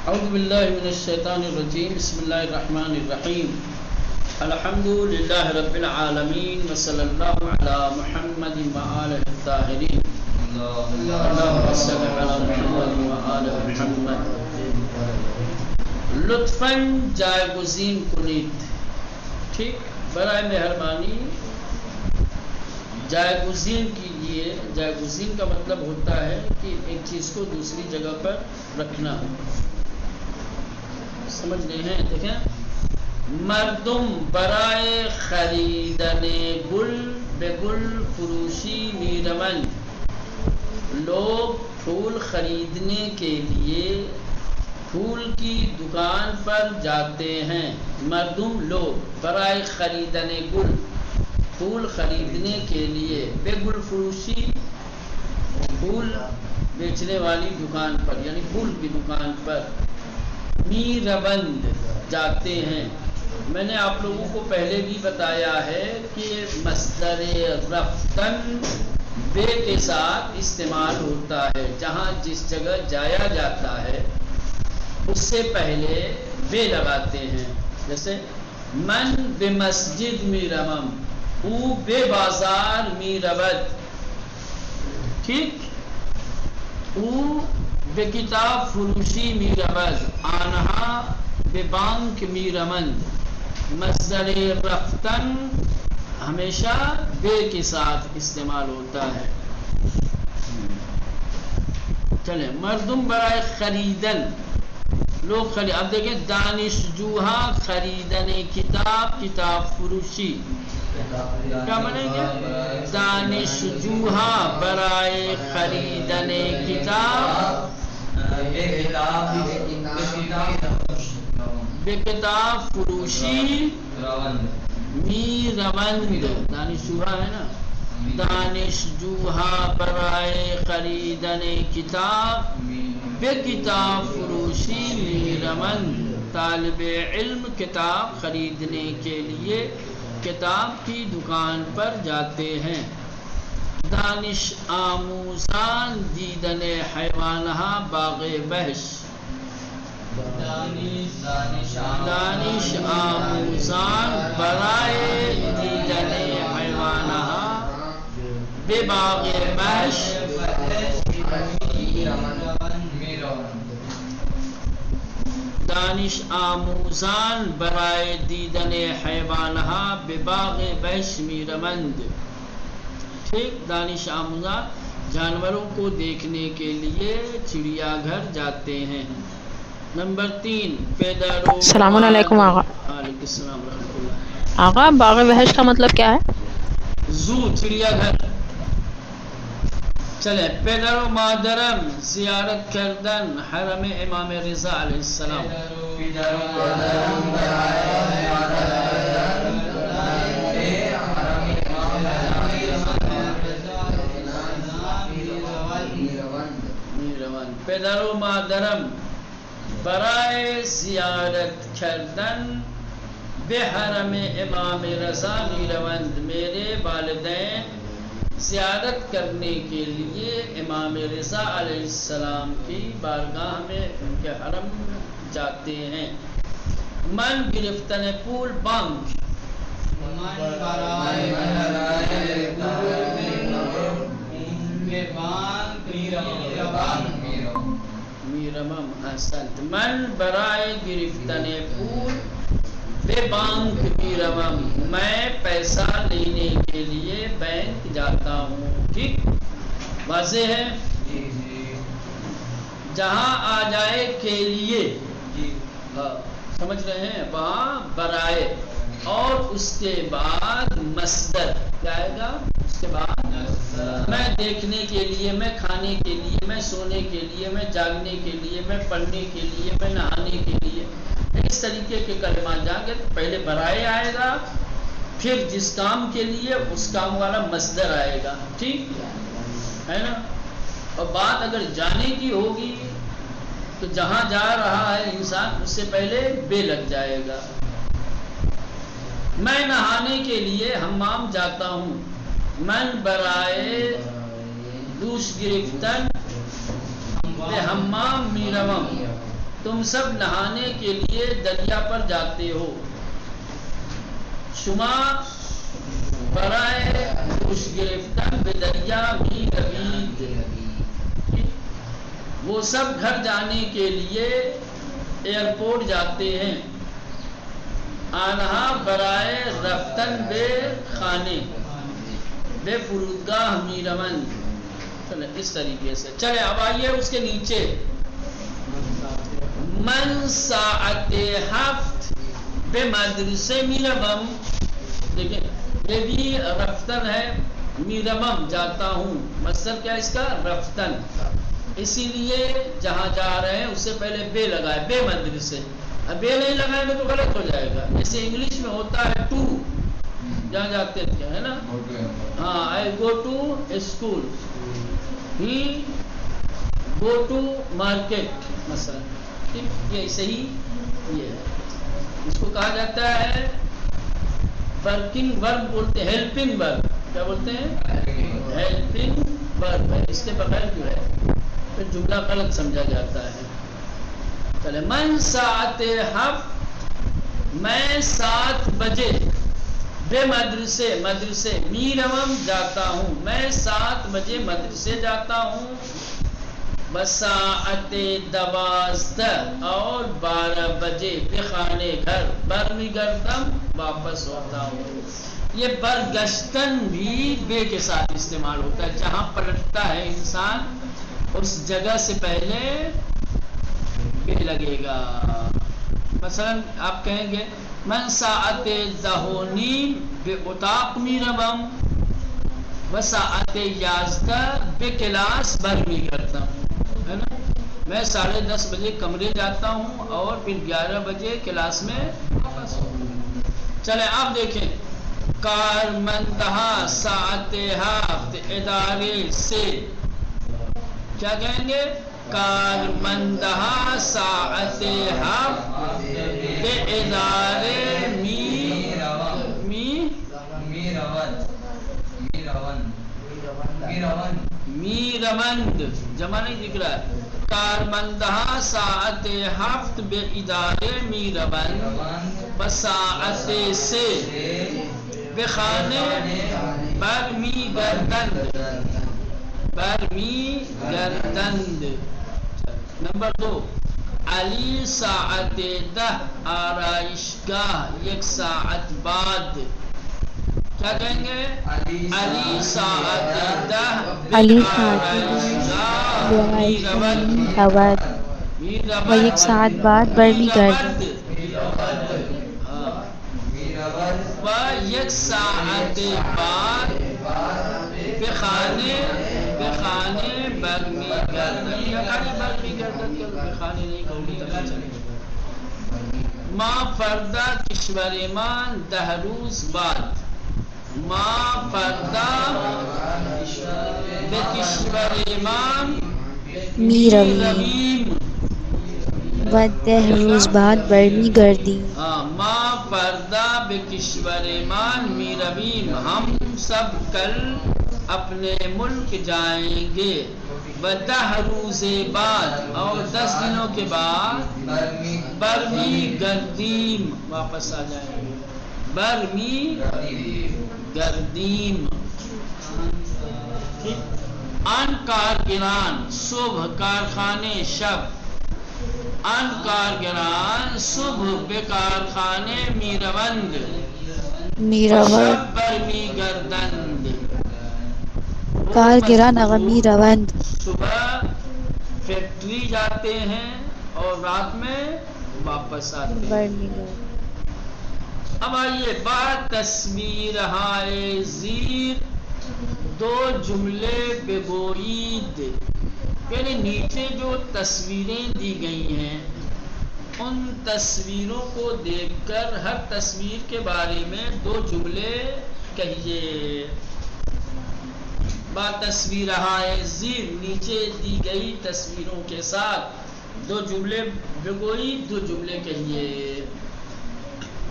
اعوذ باللہ من الشیطان الرجیم بسم اللہ الرحمن الرحیم الحمد للہ رب العالمین وصلی اللہ علی محمد وآلہ الطاہرین اللہم صل علی محمد وآلہ محمد لطفاً جایگزین کنید. ٹھیک، برائے مہربانی جایگزین کیجیے. جایگزین کا مطلب ہوتا ہے کہ ایک چیز کو دوسری جگہ پر رکھنا. سمجھ رہے ہیں؟ دیکھیں، مردم برائے خریدن گل بے گل فروشی میرمن، لوگ پھول خریدنے کے لیے پھول کی دکان پر جاتے ہیں. مردم لوگ برائے خریدن گل، پھول خریدنے کے لیے، بے گل فروشی پھول بیچنے والی دکان پر یعنی پھول کی دکان پر، میربند جاتے ہیں. میں نے آپ لوگوں کو پہلے بھی بتایا ہے کہ مصدر رفتن بے کے ساتھ استعمال ہوتا ہے. جہاں جس جگہ جایا جاتا ہے اس سے پہلے بے لگاتے ہیں. جیسے من بے مسجد میرمم، او بے بازار میربد. ٹھیک، او بے کتاب فروشی میربد، آنہا بے بانک میرمند. مصدر رفتن ہمیشہ بے کے ساتھ استعمال ہوتا ہے. چلیں، مردم برائے خریدن، لوگ خرید. اب دیکھیں، دانش جوہا خریدن کتاب، کتاب فروشی کیا بنیں گے؟ دانش جوہا برائے خریدن کتاب، بے کتاب فروشی میرمند. دانش جوہا ہے نا، دانش جوہا برائے خریدن کتاب، بے کتاب فروشی میرمند. طالب علم کتاب خریدنے کے لیے کتاب کی دکان پر جاتے ہیں. دانش آموزان دیدن حیوانہا باغ بہش، دانش آموزان برائے دیدن حیوانہا بے باغ بہش. دانش آموزان برائے دیدن حیوانہا بے باغ بہش میرمند. ٹھیک، دانش آموزان جانوروں کو دیکھنے کے لیے چڑیا گھر جاتے ہیں. نمبر 3، پیدارو. السلام علیکم آقا. وعلیکم السلام ورحمۃ اللہ. آقا، باغ وحش کا مطلب کیا ہے؟ زو، چڑیا گھر. چلے، پدر و مادرم زیارت کردن حرم امام رضا علیہ السلام. پدر و مادرم برائے زیارت کردن بے حرم امام رضا میرمند، میرے والدین زیارت کرنے کے لیے امام رضا علیہ السلام کی بارگاہ میں، ان کے حرم جاتے ہیں. من گرفتن پول بانک، میرمم حسنت. من برائے گرفتن پول بے بانک میرمم، میں پیسہ لینے کے لیے بینک جاتا ہوں. ٹھیک، واضح ہے؟ جہاں آ جائے کے لیے، سمجھ رہے ہیں؟ وہاں برائے، اور اس کے بعد مصدر کیا آئے گا؟ اس کے بعد میں دیکھنے کے لیے، میں کھانے کے لیے، میں سونے کے لیے، میں جاگنے کے لیے، میں پڑھنے کے لیے، میں نہانے کے لیے، اس طریقے کے کلمات جائیں گے. پہلے برائے آئے گا، پھر جس کام کے لیے اس کام والا مصدر آئے گا. ٹھیک ہے نا؟ اور بات اگر جانے کی ہوگی تو جہاں جا رہا ہے انسان، اس سے پہلے بے لگ جائے گا. میں نہانے کے لیے حمام جاتا ہوں. من برائے دوش گرفتن بے حمام میروم، تم سب نہانے کے لیے دریا پر جاتے ہو. شما برائے گوش گرفتن به دریا می روید. وہ سب گھر جانے کے لیے ایئرپورٹ جاتے ہیں. آنہا برائے رفتن بے خانے بے فرودگاہ می روند. چلے اس طریقے سے. چلے اب آئیے اس کے نیچے. من ساعت ہفت بے مدرسے می روم. دیکھیں یہ بھی رفتن ہے. می روم جاتا ہوں. مصدر کیا اس کا؟ رفتن. اسی لیے جہاں جا رہے ہیں اس سے پہلے بے لگائے. بے مدرسے. اب بے نہیں لگائیں گے تو غلط ہو جائے گا. جیسے انگلش میں ہوتا ہے ٹو جہاں جاتے تھے ہے نا. ہاں I go to school. He go to market مثلا. یہ صحیح یہ ہے. اس کو کہا جاتا ہے ورکنگ ورب بولتے ہیں. ہیلپنگ ورب. کیا بولتے ہیں؟ ہیلپنگ ورب. اس کے بغیر جو ہے پھر جملہ غلط سمجھا جاتا ہے. چلے من ساعت ہفت میں 7 بجے بے مدرسے مدرسے می روم جاتا ہوں. میں 7 بجے مدرسے جاتا ہوں. بساعت 12 اور 12 بجے بخانے گھر برمی گردم واپس ہوتا ہوں. یہ برگشتن بھی بے کے ساتھ استعمال ہوتا ہے. جہاں پلٹتا ہے انسان اس جگہ سے پہلے بے لگے گا. مثلا آپ کہیں گے من ساعت دہونی بے اتاق می روم و ساعت 11 بے کلاس برمی گردم. ہے نا. میں 10:30 بجے کمرے جاتا ہوں اور پھر 11 بجے کلاس میں واپس ہوں. چلے آپ دیکھیں کارمندہ ساعت ہفت ادارے سے. کیا کہیں گے؟ کارمندہ ساعت ہفت ادارے می روند. جمع نہیں دکھ رہا ہے. کارمندہ ساعت ہفت بے ادارے می روند بساعت سے بخانے برمی گردند. برمی گردند. نمبر 2 علی ساعت 10 آرائشگاہ 1 ساعت بعد. کیا کہیں گے؟ علی ساعت 10 علی آرائشگاہ می روند و 1 ساعت بعد برمی گردند. و 1 ساعت بعد بخانے برمی گردن. یا خالی برمی گردن کر بخانے نہیں کہوں. ما فردہ کشورمان 10 روز بعد. ما فردہ بے کشورمان می رویم و 10 روز بعد برمی گردیم. ما فردہ بے کشورمان می رویم. ہم سب کل اپنے ملک جائیں گے. و 10 روز بعد اور 10 دنوں کے بعد برمی گردیم واپس آ جائیں گے. برمی گردیم. ان کارگران صبح کارخانے شب. ان کارگران صبح بے کارخانے می روند. شب برمی گردند. کارگران می روند. صبح فیکٹری جاتے ہیں اور رات میں واپس آتے ہیں. اب آئیے بات تصویر ہائے زیر 2 جملے بگوئید. یعنی نیچے جو تصویریں دی گئی ہیں ان تصویروں کو دیکھ کر ہر تصویر کے بارے میں 2 جملے کہیے. با تصویر ہائے زیر نیچے دی گئی تصویروں کے ساتھ 2 جملے بگوئی 2 جملے کہیے.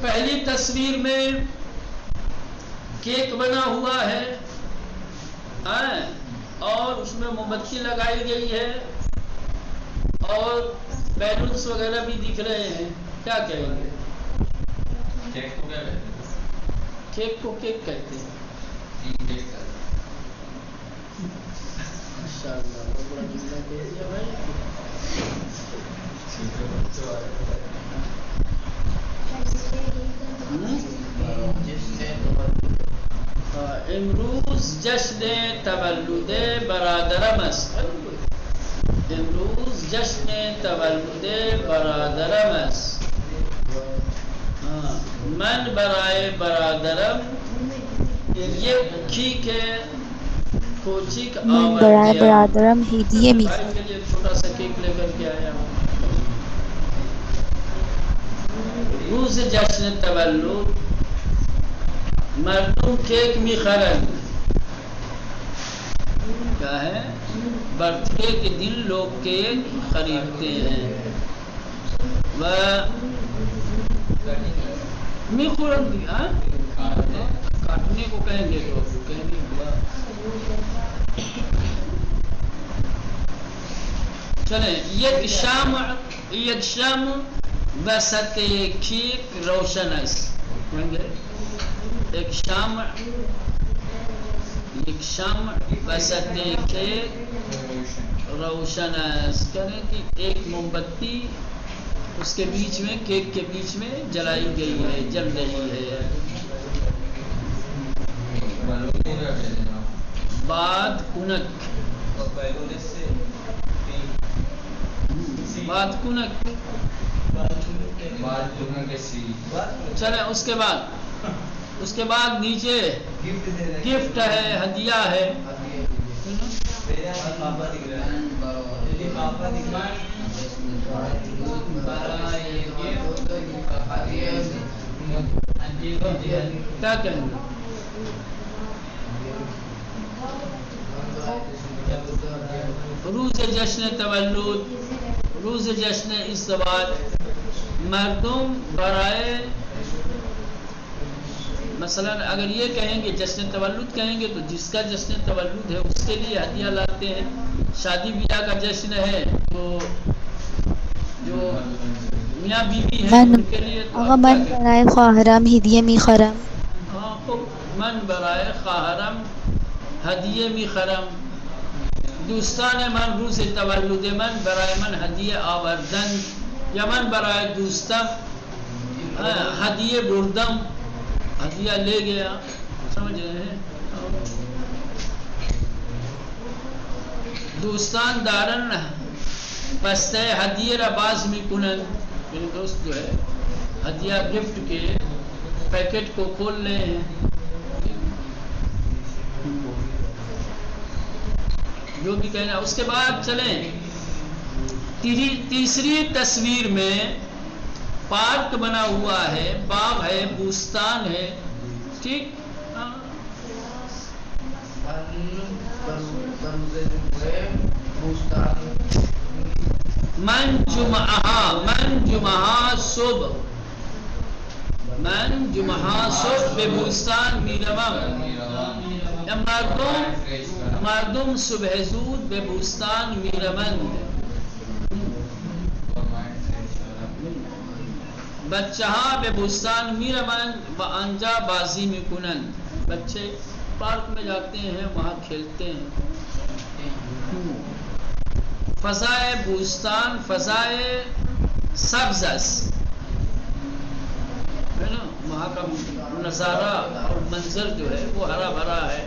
پہلی تصویر میں کیک بنا ہوا ہے اور اس میں موم بتی لگائی گئی ہے اور بیلونس وغیرہ بھی دکھ رہے ہیں، کیا کہیں گے؟ کیک کو کیا کہتے ہیں؟ کیک کو کیک کہتے ہیں۔ ماشاءاللہ بہت بڑا جملہ کہہ دیا بھائی۔ امروز جشن تولد برادرم است، امروز جشن تولد برادرم است، من برای برادرم یک کیک کوچیک من برای برادرم ہدیه می بھائی کے لیے چھوٹا سا کیک لے کر کے آیا ہوں۔ روز جشن تولد مردم کیک میخرند، کیا ہے؟ برتھ ڈے کے دن لوگ کیک خریدتے ہیں۔ و میخورند، کاٹنے کو کہیں گے تو کہیں گے چلیں، یک شام وسط کیک روشن است، ایک شام وسط کیک روشن است، کہنے کہ ایک موم بتی اس کے بیچ میں، کیک کے بیچ میں جلائی گئی ہے، جل رہی ہے۔ بعد کنک، بعد کنک، چلیں اس کے بعد نیچے گفٹ ہے، ہدیہ ہے۔ کیا کہیں گے؟ روز جشن تولد، روز جشن ازدواج، مردم برائے، مثلا اگر یہ کہیں گے جشن تولد کہیں گے تو جس کا جشن تولد ہے اس کے لیے ہدیہ لاتے ہیں۔ شادی بیاہ کا جشن ہے تو جو میاں بیوی ہیں ان کے لیے تو آقا من برای خواهرم هدیه میخرم. من برای خواهرم هدیه میخرم، دوستان من روز تولد من برای من هدیه آوردند، یا من برای دوستم هدیه بردم، ہدیہ لے گیا، سمجھ رہے ہیں؟ دوستان دارن بستے ہدیہ را باز می کنن، میرے دوست جو ہے ہدیہ گفٹ کے پیکٹ کو کھول لے ہیں۔ جو بھی کہنا، اس کے بعد چلیں تیسری تصویر میں پارک بنا ہوا ہے، باغ ہے، بوستان ہے، ٹھیک؟ من جمعہ صبح به بوستان میروم، مردم صبح زود به بوستان میروند، بچه ها به بوستان میروند و آنجا بازی میکنند، بچے پارک میں جاتے ہیں، وہاں کھیلتے ہیں۔ فضائے بوستان فضائے سبز است، ہے نا، وہاں کا نظارہ اور منظر جو ہے وہ ہرا بھرا ہے۔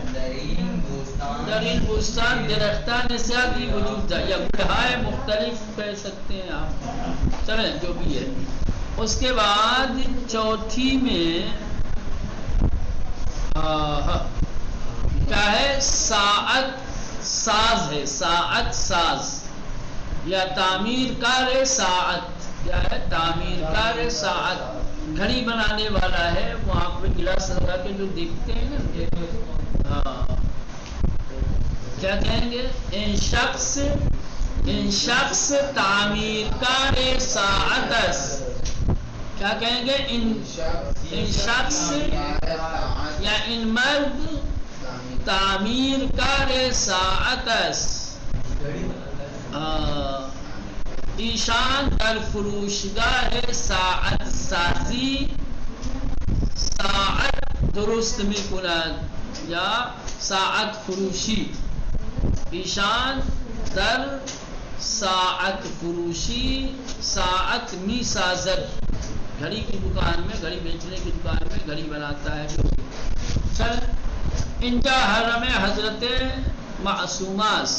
درین بوستان درختان زیادی وجود ہے، یا گلہائے مختلف کہہ سکتے ہیں آپ، چلیں جو بھی ہے۔ اس کے بعد چوتھی میں کیا ہے؟ ساعت ساز ہے، ساعت ساز یا تعمیر کار ساعت، کیا ہے؟ تعمیر کار ساعت، گھڑی بنانے والا ہے، وہاں پہ گلاس لگا کے جو دیکھتے ہیں نا، کیا کہیں گے؟ ان شخص تعمیر کار ساعت است، کیا کہیں گے؟ ان شخص یا ان مرد تعمیر کار ساعت است، ایشان در فروشگاه ساعت سازی ساعت درست میکنند یا ساعت فروشی. ایشان در ساعت فروشی ساعت می سازد، گھڑی کی دکان میں، گھڑی بیچنے کی دکان میں گھڑی بناتا ہے. چل انجا حرم حضرت معصوماس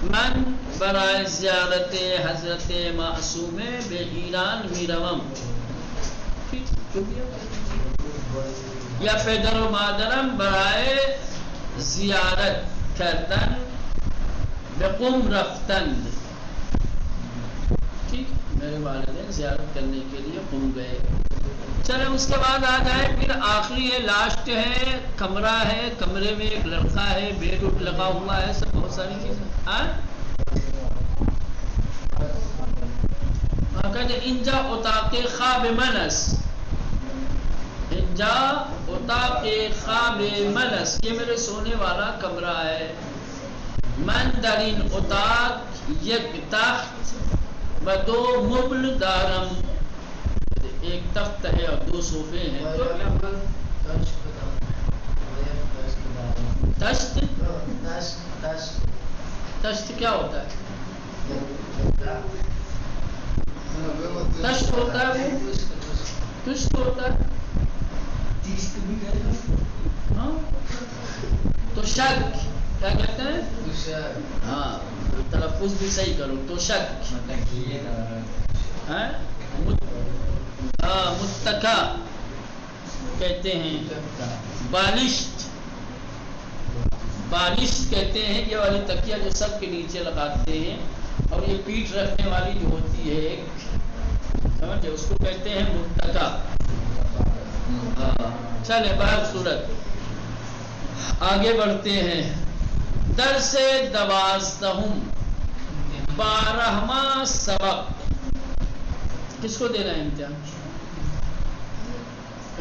من برائے زیارت حضرت معصوم بے ایران میروم. یا پدر و مادرم برائے زیارت کردن به قم رفتن. ٹھیک، میرے والدین زیارت کرنے کے لیے قم گئے. چلے اس کے بعد آ جائے پھر آخری ہے، لاسٹ ہے، کمرہ ہے، کمرے میں ایک لڑکا ہے، بیڈ اٹ لگا ہوا ہے، سب بہت ساری چیزیں. کہتے انجا اتاق خواب منس، انجا اتاق خواب منس، یہ میرے سونے والا کمرہ ہے. من در این اتاق یک تخت و دو مبل دارم، ایک تخت ہے اور دو صوفے ہیں. تشت تشت کیا ہوتا ہے؟ تشت ہوتا ہے، تشت ہوتا ہے. ہاں تو شک کیا کہتے ہیں؟ ہاں تلفظ بھی صحیح کرو. تو شک متکا کہتے ہیں. بالشت، بالشت کہتے ہیں یہ والی تکیہ جو سب کے نیچے لگاتے ہیں، اور یہ پیٹھ رکھنے والی جو ہوتی ہے ایک، سمجھے، اس کو کہتے ہیں متکا. چلے بہر صورت آگے بڑھتے ہیں. درس دوازدہم، 12واں سبق. کس کو دینا ہے امتحان؟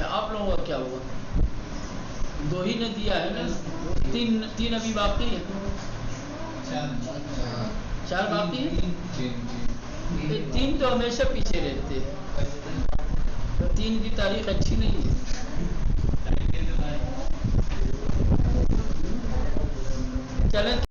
آپ لوگوں کا کیا ہوا؟ 2 ہی نے دیا ہے نا، 3 ابھی باقی ہے. 4 باقی ہے. 3 تو ہمیشہ پیچھے رہتے ہیں، 3 کی تاریخ اچھی نہیں ہے. چلیں